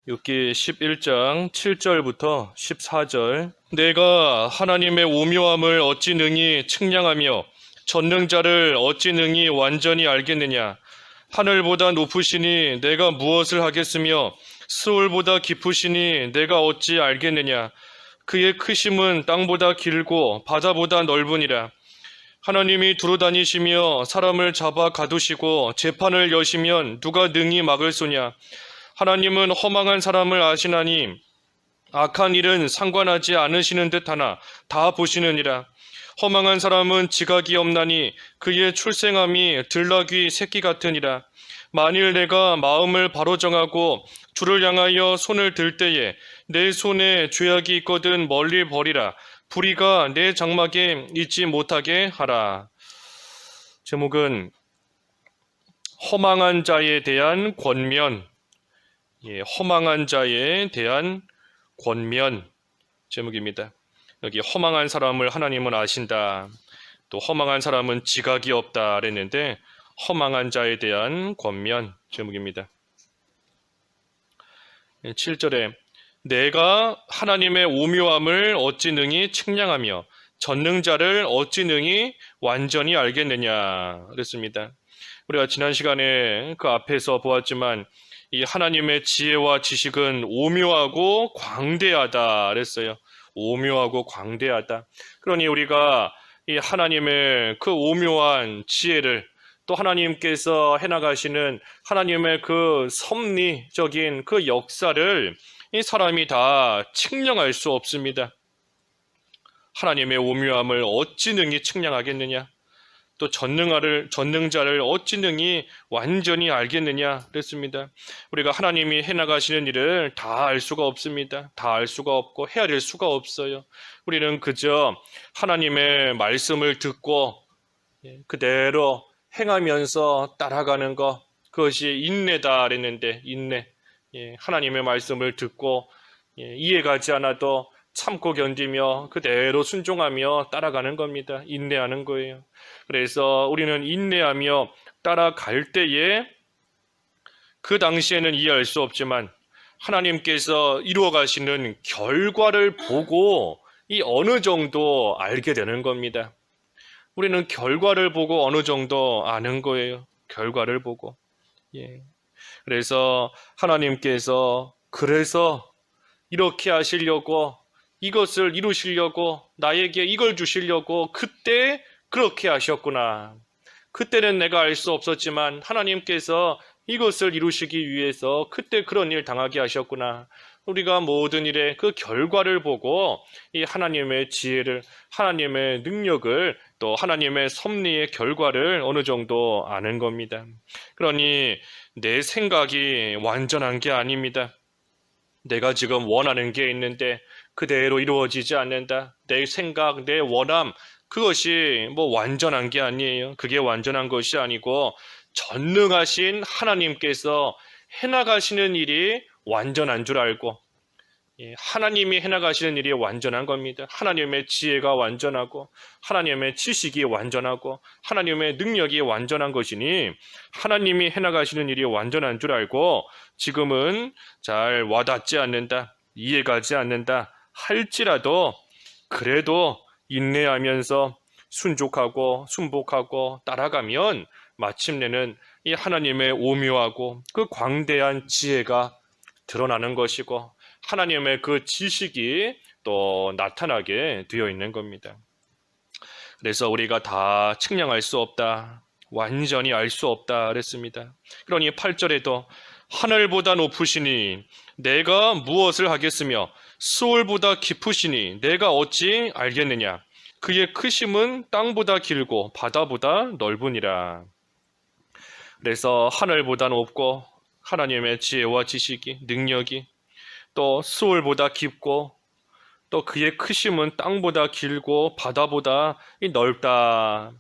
욥기 11장 7절부터 14절. 내가 하나님의 오묘함을 어찌 능히 측량하며 전능자를 어찌 능히 완전히 알겠느냐. 하늘보다 높으시니 내가 무엇을 하겠으며 스올보다 깊으시니 내가 어찌 알겠느냐. 그의 크심은 땅보다 길고 바다보다 넓으니라. 하나님이 두루다니시며 사람을 잡아 가두시고 재판을 여시면 누가 능히 막을 소냐. 하나님은 허망한 사람을 아시나니 악한 일은 상관하지 않으시는 듯하나 다 보시느니라. 허망한 사람은 지각이 없나니 그의 출생함이 들나귀 새끼 같으니라. 만일 내가 마음을 바로 정하고 주를 향하여 손을 들 때에 내 손에 죄악이 있거든 멀리 버리라. 불의가 내 장막에 있지 못하게 하라. 제목은 허망한 자에 대한 권면. 허망한 자에 대한 권면 제목입니다. 여기 허망한 사람을 하나님은 아신다. 또 허망한 사람은 지각이 없다 그랬는데 허망한 자에 대한 권면 제목입니다. 7절에 내가 하나님의 오묘함을 어찌 능히 측량하며 전능자를 어찌 능히 완전히 알겠느냐 그랬습니다. 우리가 지난 시간에 그 앞에서 보았지만 이 하나님의 지혜와 지식은 오묘하고 광대하다 그랬어요. 오묘하고 광대하다. 그러니 우리가 이 하나님의 그 오묘한 지혜를 또 하나님께서 해나가시는 하나님의 그 섭리적인 그 역사를 이 사람이 다 측량할 수 없습니다. 하나님의 오묘함을 어찌 능히 측량하겠느냐? 또 전능자를 어찌 능히 완전히 알겠느냐 그랬습니다. 우리가 하나님이 해나가시는 일을 다 알 수가 없습니다. 다 알 수가 없고 헤아릴 수가 없어요. 우리는 그저 하나님의 말씀을 듣고 그대로 행하면서 따라가는 것, 그것이 인내다 그랬는데 인내. 하나님의 말씀을 듣고 이해가지 않아도 참고 견디며 그대로 순종하며 따라가는 겁니다. 인내하는 거예요. 그래서 우리는 인내하며 따라갈 때에 그 당시에는 이해할 수 없지만 하나님께서 이루어 가시는 결과를 보고 이 어느 정도 알게 되는 겁니다. 우리는 결과를 보고 어느 정도 아는 거예요. 결과를 보고. 그래서 하나님께서 그래서 이렇게 하시려고 이것을 이루시려고 나에게 이걸 주시려고 그때 그렇게 하셨구나. 그때는 내가 알 수 없었지만 하나님께서 이것을 이루시기 위해서 그때 그런 일 당하게 하셨구나. 우리가 모든 일의 그 결과를 보고 이 하나님의 지혜를, 하나님의 능력을 또 하나님의 섭리의 결과를 어느 정도 아는 겁니다. 그러니 내 생각이 완전한 게 아닙니다. 내가 지금 원하는 게 있는데 그대로 이루어지지 않는다. 내 생각, 내 원함, 그것이 완전한 게 아니에요. 그게 완전한 것이 아니고 전능하신 하나님께서 해나가시는 일이 완전한 줄 알고 하나님이 해나가시는 일이 완전한 겁니다. 하나님의 지혜가 완전하고 하나님의 지식이 완전하고 하나님의 능력이 완전한 것이니 하나님이 해나가시는 일이 완전한 줄 알고 지금은 잘 와닿지 않는다, 이해가지 않는다 할지라도 그래도 인내하면서 순종하고 순복하고 따라가면 마침내는 이 하나님의 오묘하고 그 광대한 지혜가 드러나는 것이고 하나님의 그 지식이 또 나타나게 되어 있는 겁니다. 그래서 우리가 다 측량할 수 없다. 완전히 알 수 없다 그랬습니다. 그러니 8절에도 하늘보다 높으시니 내가 무엇을 하겠으며 스올보다 깊으시니 내가 어찌 알겠느냐. 그의 크심은 땅보다 길고 바다보다 넓으니라. 그래서 하늘보다 높고 하나님의 지혜와 지식이 능력이 또 스올보다 깊고 또 그의 크심은 땅보다 길고 바다보다 넓다.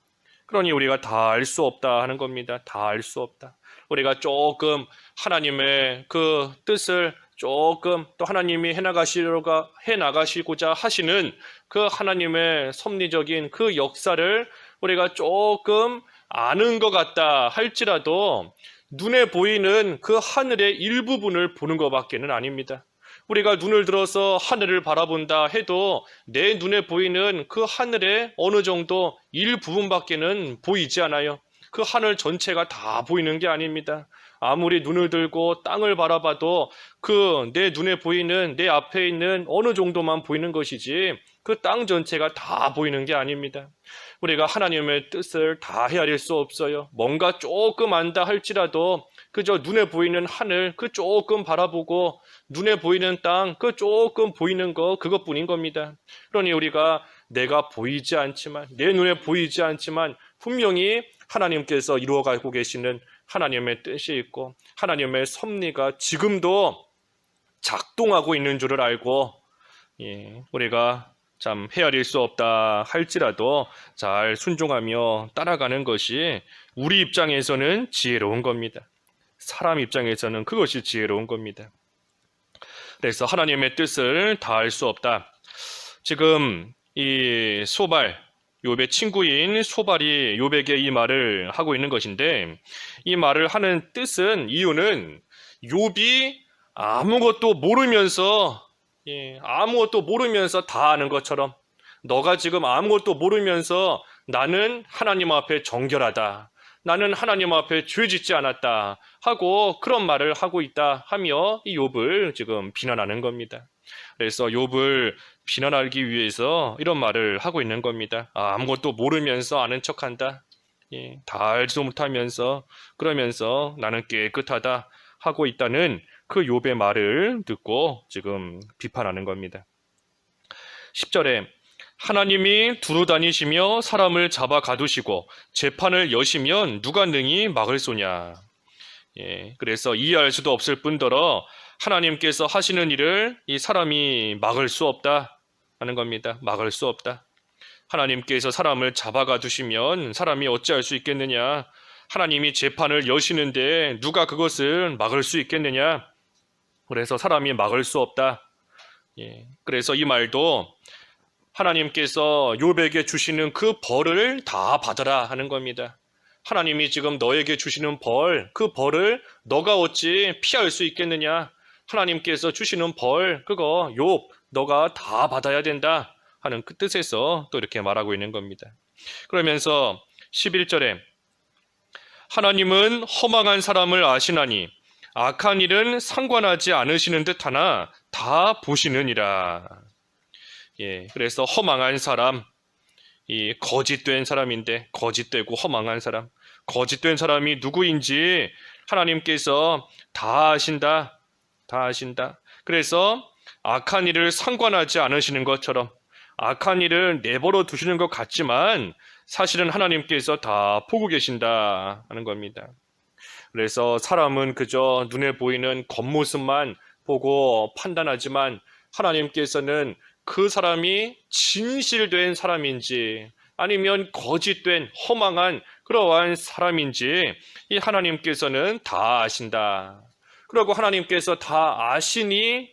그러니 우리가 다 알 수 없다 하는 겁니다. 다 알 수 없다. 우리가 조금 하나님의 그 뜻을 조금 또 하나님이 해나가시고자 하시는 그 하나님의 섭리적인 그 역사를 우리가 조금 아는 것 같다 할지라도 눈에 보이는 그 하늘의 일부분을 보는 것밖에는 아닙니다. 우리가 눈을 들어서 하늘을 바라본다 해도 내 눈에 보이는 그 하늘의 어느 정도 일부분밖에는 보이지 않아요. 그 하늘 전체가 다 보이는 게 아닙니다. 아무리 눈을 들고 땅을 바라봐도 그 내 눈에 보이는 내 앞에 있는 어느 정도만 보이는 것이지 그 땅 전체가 다 보이는 게 아닙니다. 우리가 하나님의 뜻을 다 헤아릴 수 없어요. 뭔가 조금 안다 할지라도 그저 눈에 보이는 하늘 그 조금 바라보고 눈에 보이는 땅 그 조금 보이는 거 그것뿐인 겁니다. 그러니 우리가 내가 보이지 않지만 내 눈에 보이지 않지만 분명히 하나님께서 이루어가고 계시는 하나님의 뜻이 있고 하나님의 섭리가 지금도 작동하고 있는 줄을 알고 우리가 참 헤아릴 수 없다 할지라도 잘 순종하며 따라가는 것이 우리 입장에서는 지혜로운 겁니다. 사람 입장에서는 그것이 지혜로운 겁니다. 그래서 하나님의 뜻을 다할 수 없다. 지금 이 소발, 욥의 친구인 소발이 욥에게 이 말을 하고 있는 것인데 이 말을 하는 뜻은 이유는 욥이 아무것도 모르면서 다 아는 것처럼 너가 지금 아무것도 모르면서 나는 하나님 앞에 정결하다. 나는 하나님 앞에 죄 짓지 않았다 하고 그런 말을 하고 있다 하며 이 욥을 지금 비난하는 겁니다. 그래서 욥을 비난하기 위해서 이런 말을 하고 있는 겁니다. 아무것도 모르면서 아는 척한다. 다 알지도 못하면서 그러면서 나는 깨끗하다 하고 있다는 그 욥의 말을 듣고 지금 비판하는 겁니다. 10절에 하나님이 두루 다니시며 사람을 잡아 가두시고 재판을 여시면 누가 능히 막을 소냐. 그래서 이해할 수도 없을 뿐더러 하나님께서 하시는 일을 이 사람이 막을 수 없다 하는 겁니다. 막을 수 없다. 하나님께서 사람을 잡아 가두시면 사람이 어찌할 수 있겠느냐. 하나님이 재판을 여시는데 누가 그것을 막을 수 있겠느냐. 그래서 사람이 막을 수 없다. 그래서 이 말도 하나님께서 욥에게 주시는 그 벌을 다 받아라 하는 겁니다. 하나님이 지금 너에게 주시는 벌, 그 벌을 너가 어찌 피할 수 있겠느냐. 하나님께서 주시는 벌, 그거 욥, 너가 다 받아야 된다 하는 그 뜻에서 또 이렇게 말하고 있는 겁니다. 그러면서 11절에 하나님은 허망한 사람을 아시나니 악한 일은 상관하지 않으시는 듯하나 다 보시느니라. 그래서 허망한 사람, 이 거짓된 사람인데 거짓되고 허망한 사람, 거짓된 사람이 누구인지 하나님께서 다 아신다. 다 아신다. 그래서 악한 일을 상관하지 않으시는 것처럼 악한 일을 내버려 두시는 것 같지만 사실은 하나님께서 다 보고 계신다 하는 겁니다. 그래서 사람은 그저 눈에 보이는 겉모습만 보고 판단하지만 하나님께서는 그 사람이 진실된 사람인지 아니면 거짓된 허망한 그러한 사람인지 이 하나님께서는 다 아신다. 그리고 하나님께서 다 아시니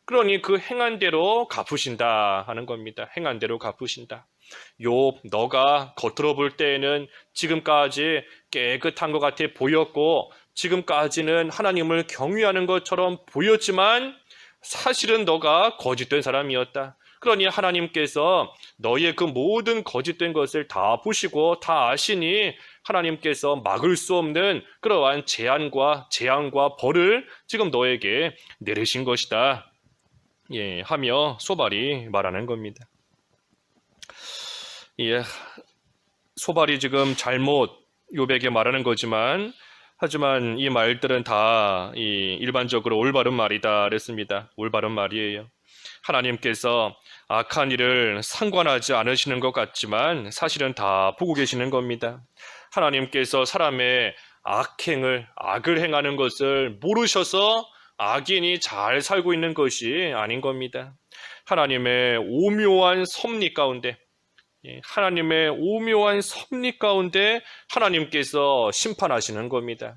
그러니 그 행한 대로 갚으신다 하는 겁니다. 행한 대로 갚으신다. 욥, 너가 겉으로 볼 때에는 지금까지 깨끗한 것 같아 보였고 지금까지는 하나님을 경외하는 것처럼 보였지만 사실은 너가 거짓된 사람이었다. 그러니 하나님께서 너의 그 모든 거짓된 것을 다 보시고 다 아시니 하나님께서 막을 수 없는 그러한 재앙과 벌을 지금 너에게 내리신 것이다. 하며 소발이 말하는 겁니다. 소발이 지금 잘못 욥에게 말하는 거지만 하지만 이 말들은 다 일반적으로 올바른 말이다 그랬습니다. 올바른 말이에요. 하나님께서 악한 일을 상관하지 않으시는 것 같지만 사실은 다 보고 계시는 겁니다. 하나님께서 사람의 악을 행하는 것을 모르셔서 악인이 잘 살고 있는 것이 아닌 겁니다. 하나님의 오묘한 섭리 가운데 하나님께서 심판하시는 겁니다.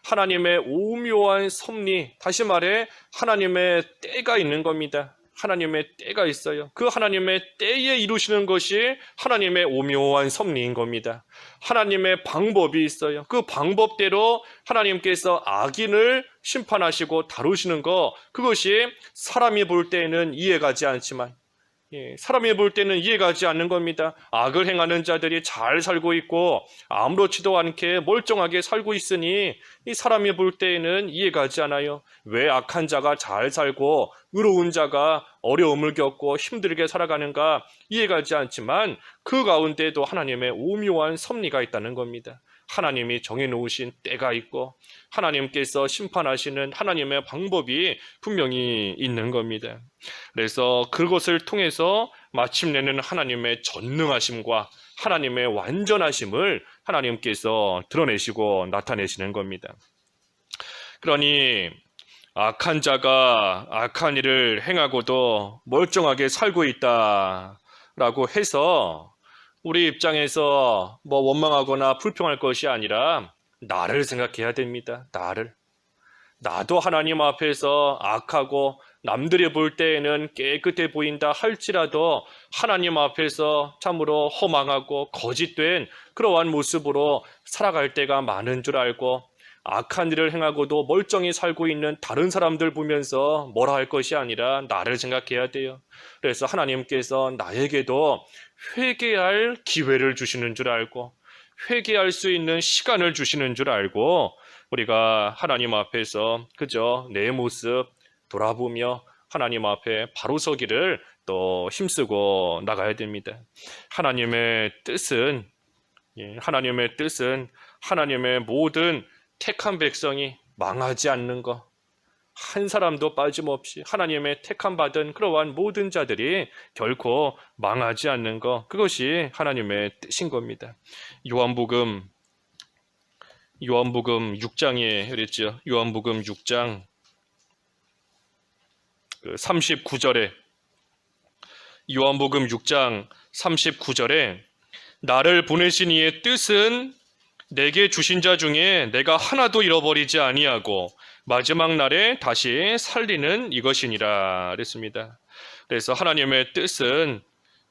하나님의 오묘한 섭리, 다시 말해 하나님의 때가 있는 겁니다. 하나님의 때가 있어요. 그 하나님의 때에 이루시는 것이 하나님의 오묘한 섭리인 겁니다. 하나님의 방법이 있어요. 그 방법대로 하나님께서 악인을 심판하시고 다루시는 거, 그것이 사람이 볼 때에는 이해가지 않지만, 사람이 볼 때는 이해가지 않는 겁니다. 악을 행하는 자들이 잘 살고 있고 아무렇지도 않게 멀쩡하게 살고 있으니 이 사람이 볼 때에는 이해가지 않아요. 왜 악한 자가 잘 살고 의로운 자가 어려움을 겪고 힘들게 살아가는가 이해가지 않지만, 그 가운데도 하나님의 오묘한 섭리가 있다는 겁니다. 하나님이 정해놓으신 때가 있고 하나님께서 심판하시는 하나님의 방법이 분명히 있는 겁니다. 그래서 그것을 통해서 마침내는 하나님의 전능하심과 하나님의 완전하심을 하나님께서 드러내시고 나타내시는 겁니다. 그러니 악한 자가 악한 일을 행하고도 멀쩡하게 살고 있다라고 해서 우리 입장에서 원망하거나 불평할 것이 아니라 나를 생각해야 됩니다. 나도 하나님 앞에서 악하고 남들이 볼 때에는 깨끗해 보인다 할지라도 하나님 앞에서 참으로 허망하고 거짓된 그러한 모습으로 살아갈 때가 많은 줄 알고, 악한 일을 행하고도 멀쩡히 살고 있는 다른 사람들 보면서 뭐라 할 것이 아니라 나를 생각해야 돼요. 그래서 하나님께서 나에게도 회개할 기회를 주시는 줄 알고, 회개할 수 있는 시간을 주시는 줄 알고, 우리가 하나님 앞에서 그저 내 모습 돌아보며 하나님 앞에 바로 서기를 또 힘쓰고 나가야 됩니다. 하나님의 뜻은 하나님의 모든 택한 백성이 망하지 않는 것, 한 사람도 빠짐없이 하나님의 택함 받은 그러한 모든 자들이 결코 망하지 않는 것, 그것이 하나님의 뜻인 겁니다. 요한복음 6장에 그랬죠. 요한복음 6장 39절에 요한복음 6장 39절에 나를 보내신 이의 뜻은 내게 주신 자 중에 내가 하나도 잃어버리지 아니하고 마지막 날에 다시 살리는 이것이니라 그랬습니다. 그래서 하나님의 뜻은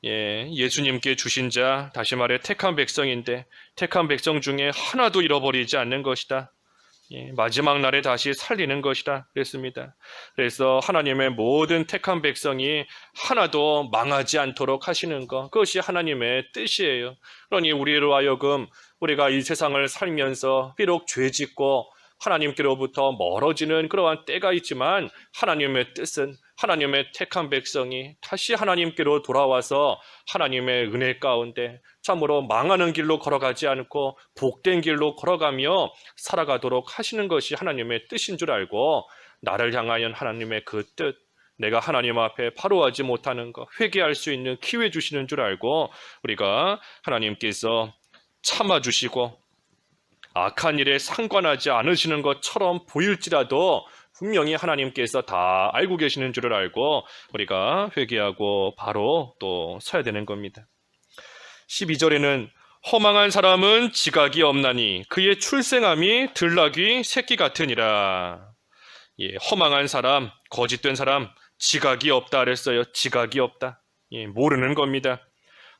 예수님께 주신 자, 다시 말해 택한 백성인데 택한 백성 중에 하나도 잃어버리지 않는 것이다. 마지막 날에 다시 살리는 것이다 그랬습니다. 그래서 하나님의 모든 택한 백성이 하나도 망하지 않도록 하시는 것, 그것이 하나님의 뜻이에요. 그러니 우리로 하여금 우리가 이 세상을 살면서 비록 죄짓고 하나님께로부터 멀어지는 그러한 때가 있지만, 하나님의 뜻은 하나님의 택한 백성이 다시 하나님께로 돌아와서 하나님의 은혜 가운데 참으로 망하는 길로 걸어가지 않고 복된 길로 걸어가며 살아가도록 하시는 것이 하나님의 뜻인 줄 알고, 나를 향하여 하나님의 그 뜻, 내가 하나님 앞에 바로 하지 못하는 것, 회개할 수 있는 기회 주시는 줄 알고 우리가 하나님께서 참아주시고 악한 일에 상관하지 않으시는 것처럼 보일지라도 분명히 하나님께서 다 알고 계시는 줄을 알고 우리가 회개하고 바로 또 서야 되는 겁니다. 12절에는 허망한 사람은 지각이 없나니 그의 출생함이 들나귀 새끼 같으니라. 허망한 사람, 거짓된 사람, 지각이 없다 그랬어요. 지각이 없다. 모르는 겁니다.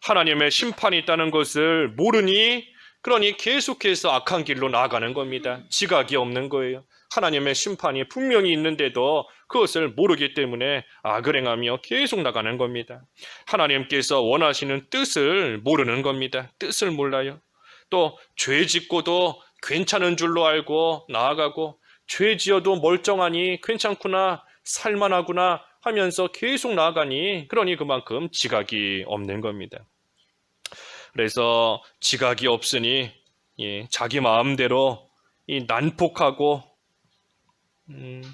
하나님의 심판이 있다는 것을 모르니, 그러니 계속해서 악한 길로 나아가는 겁니다. 지각이 없는 거예요. 하나님의 심판이 분명히 있는데도 그것을 모르기 때문에 악을 행하며 계속 나가는 겁니다. 하나님께서 원하시는 뜻을 모르는 겁니다. 뜻을 몰라요. 또 죄 짓고도 괜찮은 줄로 알고 나아가고, 죄 지어도 멀쩡하니 괜찮구나, 살만하구나 하면서 계속 나아가니, 그러니 그만큼 지각이 없는 겁니다. 그래서 지각이 없으니 자기 마음대로 난폭하고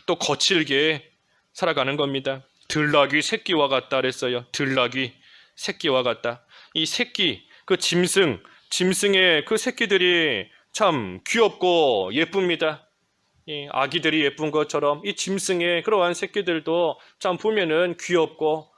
또 거칠게 살아가는 겁니다. 들나귀 새끼와 같다 그랬어요. 들나귀 새끼와 같다. 이 새끼, 그 짐승의 그 새끼들이 참 귀엽고 예쁩니다. 아기들이 예쁜 것처럼 이 짐승의 그러한 새끼들도 참 보면은 귀엽고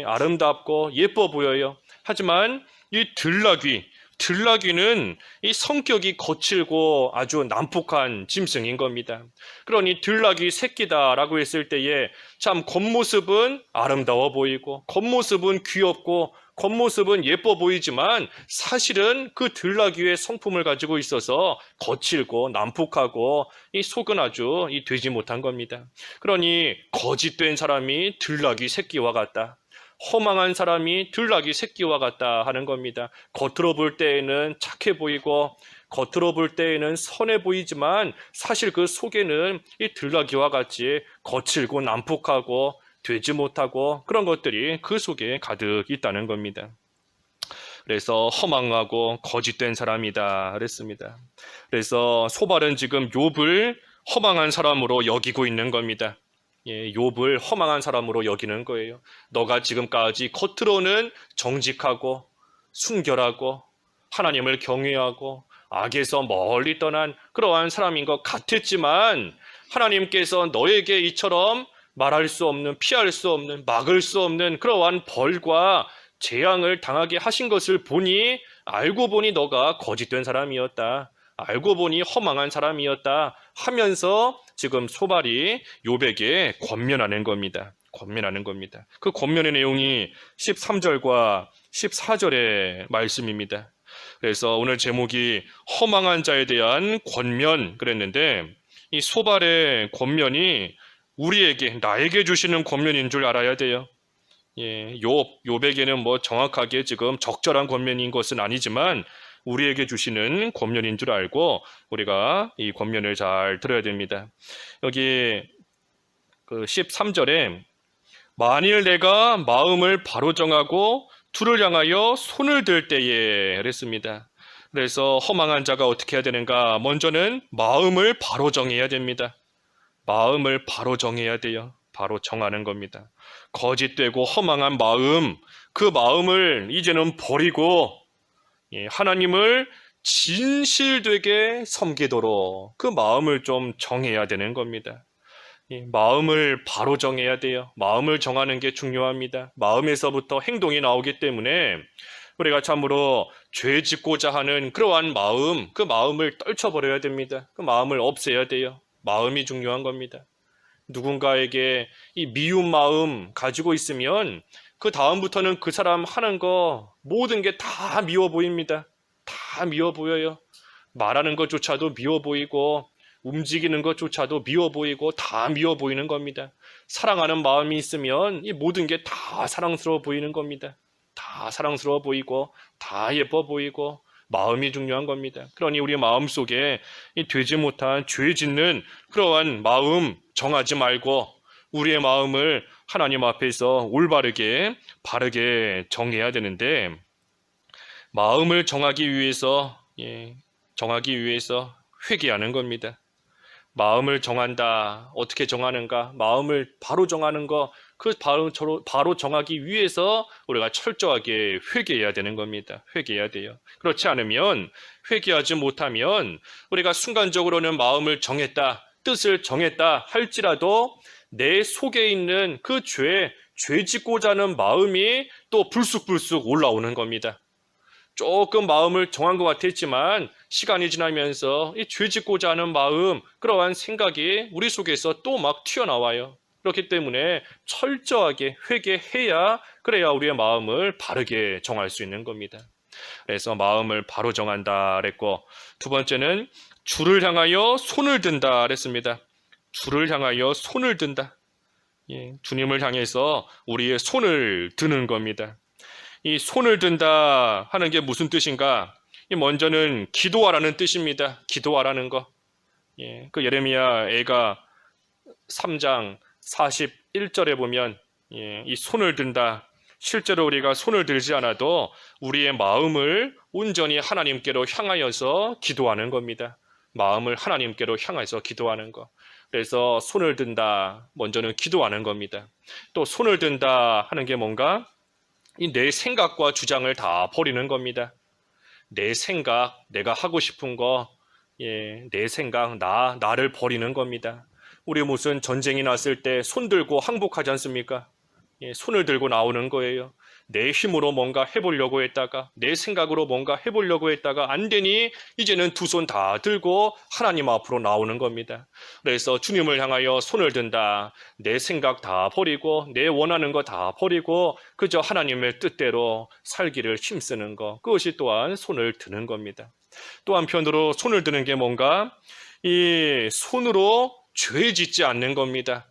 아름답고 예뻐 보여요. 하지만 이 들나귀, 들나귀는 이 성격이 거칠고 아주 난폭한 짐승인 겁니다. 그러니 들나귀 새끼다라고 했을 때에 참 겉모습은 아름다워 보이고 겉모습은 귀엽고 겉모습은 예뻐 보이지만 사실은 그 들나귀의 성품을 가지고 있어서 거칠고 난폭하고 이 속은 아주 되지 못한 겁니다. 그러니 거짓된 사람이 들나귀 새끼와 같다. 허망한 사람이 들나귀 새끼와 같다 하는 겁니다. 겉으로 볼 때에는 착해 보이고 겉으로 볼 때에는 선해 보이지만 사실 그 속에는 이 들나귀와 같이 거칠고 난폭하고 되지 못하고 그런 것들이 그 속에 가득 있다는 겁니다. 그래서 허망하고 거짓된 사람이다 그랬습니다. 그래서 소발은 지금 욥을 허망한 사람으로 여기고 있는 겁니다. 욥을 허망한 사람으로 여기는 거예요. 너가 지금까지 겉으로는 정직하고 순결하고 하나님을 경외하고 악에서 멀리 떠난 그러한 사람인 것 같았지만 하나님께서 너에게 이처럼 말할 수 없는, 피할 수 없는, 막을 수 없는 그러한 벌과 재앙을 당하게 하신 것을 보니 알고 보니 너가 거짓된 사람이었다. 알고 보니 허망한 사람이었다 하면서 지금 소발이 욥에게 권면하는 겁니다. 권면하는 겁니다. 그 권면의 내용이 13절과 14절의 말씀입니다. 그래서 오늘 제목이 허망한 자에 대한 권면 그랬는데 이 소발의 권면이 우리에게 나에게 주시는 권면인 줄 알아야 돼요. 욥에게는 뭐 정확하게 지금 적절한 권면인 것은 아니지만 우리에게 주시는 권면인 줄 알고 우리가 이 권면을 잘 들어야 됩니다. 여기 그 13절에 만일 내가 마음을 바로 정하고 주를 향하여 손을 들 때에 그랬습니다. 그래서 허망한 자가 어떻게 해야 되는가? 먼저는 마음을 바로 정해야 됩니다. 마음을 바로 정해야 돼요. 바로 정하는 겁니다. 거짓되고 허망한 마음, 그 마음을 이제는 버리고 하나님을 진실되게 섬기도록 그 마음을 좀 정해야 되는 겁니다. 마음을 바로 정해야 돼요. 마음을 정하는 게 중요합니다. 마음에서부터 행동이 나오기 때문에 우리가 참으로 죄 짓고자 하는 그러한 마음, 그 마음을 떨쳐버려야 됩니다. 그 마음을 없애야 돼요. 마음이 중요한 겁니다. 누군가에게 이 미운 마음 가지고 있으면 그 다음부터는 그 사람 하는 거 모든 게 다 미워 보입니다. 다 미워 보여요. 말하는 것조차도 미워 보이고 움직이는 것조차도 미워 보이고 다 미워 보이는 겁니다. 사랑하는 마음이 있으면 이 모든 게 다 사랑스러워 보이는 겁니다. 다 사랑스러워 보이고 다 예뻐 보이고 마음이 중요한 겁니다. 그러니 우리 마음속에 이 되지 못한 죄 짓는 그러한 마음 정하지 말고 우리의 마음을 하나님 앞에서 올바르게 바르게 정해야 되는데 마음을 정하기 위해서 회개하는 겁니다. 마음을 정한다. 어떻게 정하는가? 마음을 바로 정하는 거, 그 바로 정하기 위해서 우리가 철저하게 회개해야 되는 겁니다. 회개해야 돼요. 그렇지 않으면, 회개하지 못하면 우리가 순간적으로는 마음을 정했다, 뜻을 정했다 할지라도 내 속에 있는 그 죄 짓고자 하는 마음이 또 불쑥불쑥 올라오는 겁니다. 조금 마음을 정한 것 같았지만 시간이 지나면서 이 죄 짓고자 하는 마음, 그러한 생각이 우리 속에서 또 막 튀어나와요. 그렇기 때문에 철저하게 회개해야 그래야 우리의 마음을 바르게 정할 수 있는 겁니다. 그래서 마음을 바로 정한다 그랬고 두 번째는 주를 향하여 손을 든다 그랬습니다. 주를 향하여 손을 든다. 주님을 향해서 우리의 손을 드는 겁니다. 이 손을 든다 하는 게 무슨 뜻인가? 먼저는 기도하라는 뜻입니다. 기도하라는 거. 그 예레미야 애가 3장 41절에 보면 이 손을 든다. 실제로 우리가 손을 들지 않아도 우리의 마음을 온전히 하나님께로 향하여서 기도하는 겁니다. 마음을 하나님께로 향해서 기도하는 거. 그래서 손을 든다. 먼저는 기도하는 겁니다. 또 손을 든다 하는 게 뭔가? 이 내 생각과 주장을 다 버리는 겁니다. 내 생각, 내가 하고 싶은 거, 내 생각, 나를 버리는 겁니다. 우리 무슨 전쟁이 났을 때 손 들고 항복하지 않습니까? 손을 들고 나오는 거예요. 내 힘으로 뭔가 해보려고 했다가 내 생각으로 뭔가 해보려고 했다가 안 되니 이제는 두 손 다 들고 하나님 앞으로 나오는 겁니다. 그래서 주님을 향하여 손을 든다. 내 생각 다 버리고 내 원하는 거 다 버리고 그저 하나님의 뜻대로 살기를 힘쓰는 것, 그것이 또한 손을 드는 겁니다. 또 한편으로 손을 드는 게 뭔가 이 손으로 죄 짓지 않는 겁니다.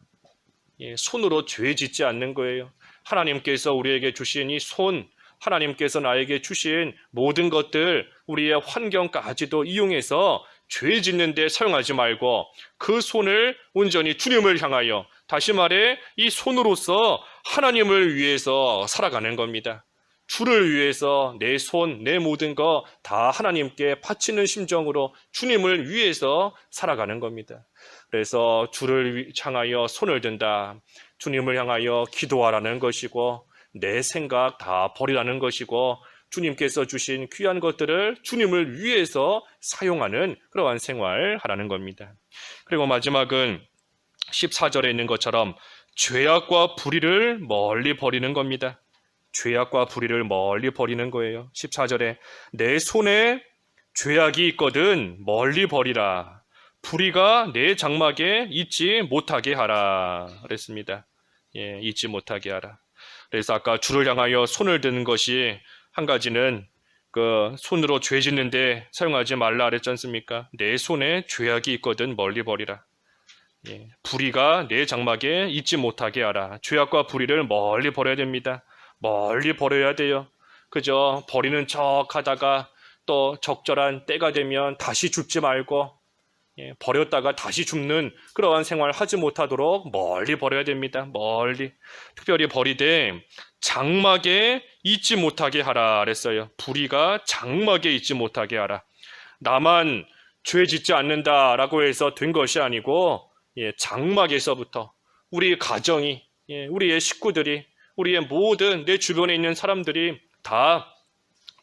손으로 죄 짓지 않는 거예요. 하나님께서 우리에게 주신 이 손, 하나님께서 나에게 주신 모든 것들, 우리의 환경까지도 이용해서 죄 짓는 데 사용하지 말고 그 손을 온전히 주님을 향하여, 다시 말해 이 손으로서 하나님을 위해서 살아가는 겁니다. 주를 위해서 내 손, 내 모든 거 다 하나님께 바치는 심정으로 주님을 위해서 살아가는 겁니다. 그래서 주를 향하여 손을 든다. 주님을 향하여 기도하라는 것이고 내 생각 다 버리라는 것이고 주님께서 주신 귀한 것들을 주님을 위해서 사용하는 그러한 생활하라는 겁니다. 그리고 마지막은 14절에 있는 것처럼 죄악과 불의를 멀리 버리는 겁니다. 죄악과 불의를 멀리 버리는 거예요. 14절에 내 손에 죄악이 있거든 멀리 버리라. 불의가 내 장막에 있지 못하게 하라 그랬습니다. 있지 못하게 하라. 그래서 아까 주를 향하여 손을 드는 것이 한 가지는 그 손으로 죄 짓는데 사용하지 말라 그랬지 않습니까? 내 손에 죄악이 있거든 멀리 버리라. 불의가 내 장막에 있지 못하게 하라. 죄악과 불의를 멀리 버려야 됩니다. 멀리 버려야 돼요. 그저 버리는 척 하다가 또 적절한 때가 되면 다시 줍지 말고 버렸다가 다시 줍는 그러한 생활 하지 못하도록 멀리 버려야 됩니다. 멀리. 특별히 버리되 장막에 있지 못하게 하라 그랬어요. 불의가 장막에 있지 못하게 하라. 나만 죄 짓지 않는다라고 해서 된 것이 아니고 장막에서부터 우리 가정이, 우리의 식구들이, 우리의 모든 내 주변에 있는 사람들이 다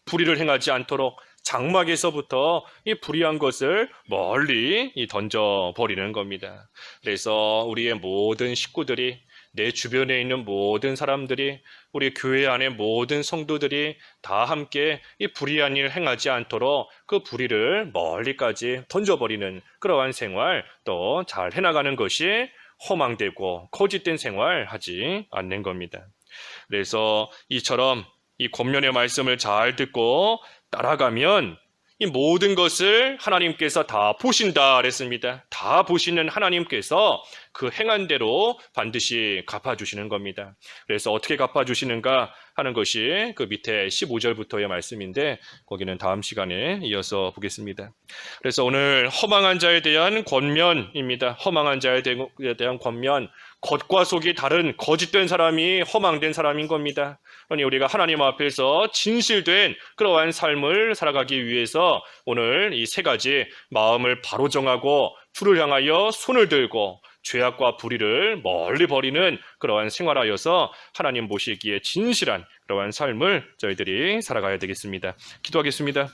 불의를 행하지 않도록 장막에서부터 이 불의한 것을 멀리 던져버리는 겁니다. 그래서 우리의 모든 식구들이, 내 주변에 있는 모든 사람들이, 우리 교회 안의 모든 성도들이 다 함께 이 불의한 일 행하지 않도록 그 불의를 멀리까지 던져버리는 그러한 생활 또 잘 해나가는 것이 허망되고 거짓된 생활 하지 않는 겁니다. 그래서 이처럼 이 권면의 말씀을 잘 듣고 따라가면 이 모든 것을 하나님께서 다 보신다 그랬습니다. 다 보시는 하나님께서 그 행한 대로 반드시 갚아주시는 겁니다. 그래서 어떻게 갚아주시는가 하는 것이 그 밑에 15절부터의 말씀인데 거기는 다음 시간에 이어서 보겠습니다. 그래서 오늘 허망한 자에 대한 권면입니다. 허망한 자에 대한 권면, 겉과 속이 다른 거짓된 사람이 허망된 사람인 겁니다. 그러니 우리가 하나님 앞에서 진실된 그러한 삶을 살아가기 위해서 오늘 이 세 가지 마음을 바로 정하고 주를 향하여 손을 들고 죄악과 불의를 멀리 버리는 그러한 생활하여서 하나님 보시기에 진실한 그러한 삶을 저희들이 살아가야 되겠습니다. 기도하겠습니다.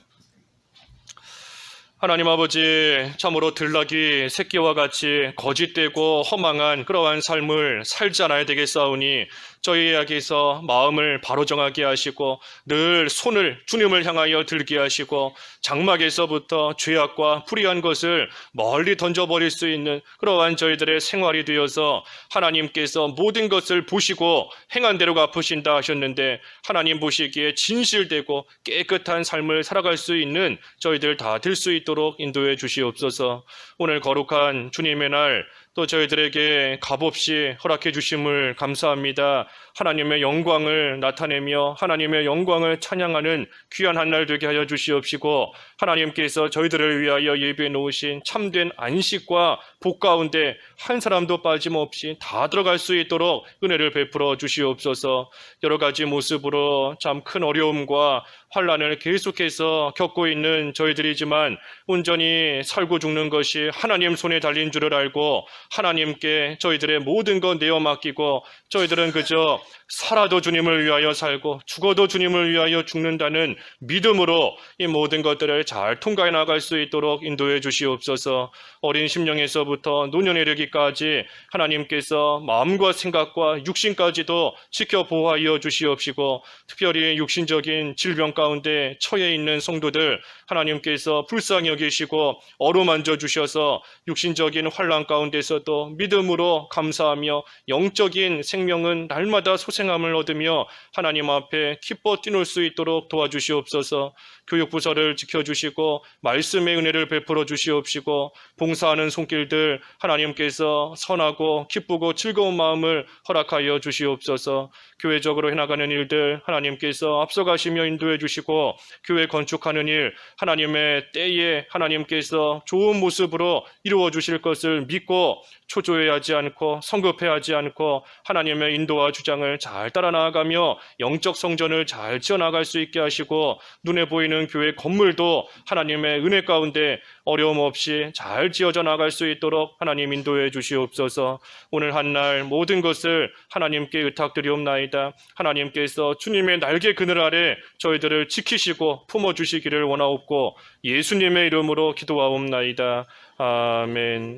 하나님 아버지, 참으로 들나귀 새끼와 같이 거짓되고 허망한 그러한 삶을 살지 않아야 되겠사오니 저희에게서 마음을 바로 정하게 하시고 늘 손을 주님을 향하여 들게 하시고 장막에서부터 죄악과 불의한 것을 멀리 던져버릴 수 있는 그러한 저희들의 생활이 되어서 하나님께서 모든 것을 보시고 행한 대로 갚으신다 하셨는데 하나님 보시기에 진실되고 깨끗한 삶을 살아갈 수 있는 저희들 다 될 수 있도록 인도해 주시옵소서. 오늘 거룩한 주님의 날 또 저희들에게 값없이 허락해 주심을 감사합니다. 하나님의 영광을 나타내며 하나님의 영광을 찬양하는 귀한 한 날 되게 하여 주시옵시고 하나님께서 저희들을 위하여 예비해 놓으신 참된 안식과 복 가운데 한 사람도 빠짐없이 다 들어갈 수 있도록 은혜를 베풀어 주시옵소서. 여러 가지 모습으로 참 큰 어려움과 환난을 계속해서 겪고 있는 저희들이지만 온전히 살고 죽는 것이 하나님 손에 달린 줄을 알고 하나님께 저희들의 모든 것 내어 맡기고 저희들은 그저 살아도 주님을 위하여 살고 죽어도 주님을 위하여 죽는다는 믿음으로 이 모든 것들을 잘 통과해 나갈 수 있도록 인도해 주시옵소서. 어린 심령에서부터 노년에 이르기까지 하나님께서 마음과 생각과 육신까지도 지켜 보호하여 주시옵시고, 특별히 육신적인 질병 가운데 처해 있는 성도들 하나님께서 불쌍히 여기시고 어루만져 주셔서 육신적인 환난 가운데서도 믿음으로 감사하며 영적인 생명은 날마다 소생함을 얻으며 하나님 앞에 기뻐 뛰놀 수 있도록 도와주시옵소서. 교육부서를 지켜주시고 말씀의 은혜를 베풀어 주시옵시고, 봉사하는 손길들 하나님께서 선하고 기쁘고 즐거운 마음을 허락하여 주시옵소서. 교회적으로 해나가는 일들 하나님께서 앞서가시며 인도해 주시고, 교회 건축하는 일 하나님의 때에 하나님께서 좋은 모습으로 이루어 주실 것을 믿고 초조해하지 않고 성급해하지 않고 하나님의 인도와 주장을 잘 따라 나아가며 영적 성전을 잘 지어나갈 수 있게 하시고, 눈에 보이는 교회 건물도 하나님의 은혜 가운데 어려움 없이 잘 지어져 나갈 수 있도록 하나님 인도해 주시옵소서. 오늘 한날 모든 것을 하나님께 의탁드리옵나이다. 하나님께서 주님의 날개 그늘 아래 저희들을 지키시고 품어주시기를 원하옵고 예수님의 이름으로 기도하옵나이다. 아멘.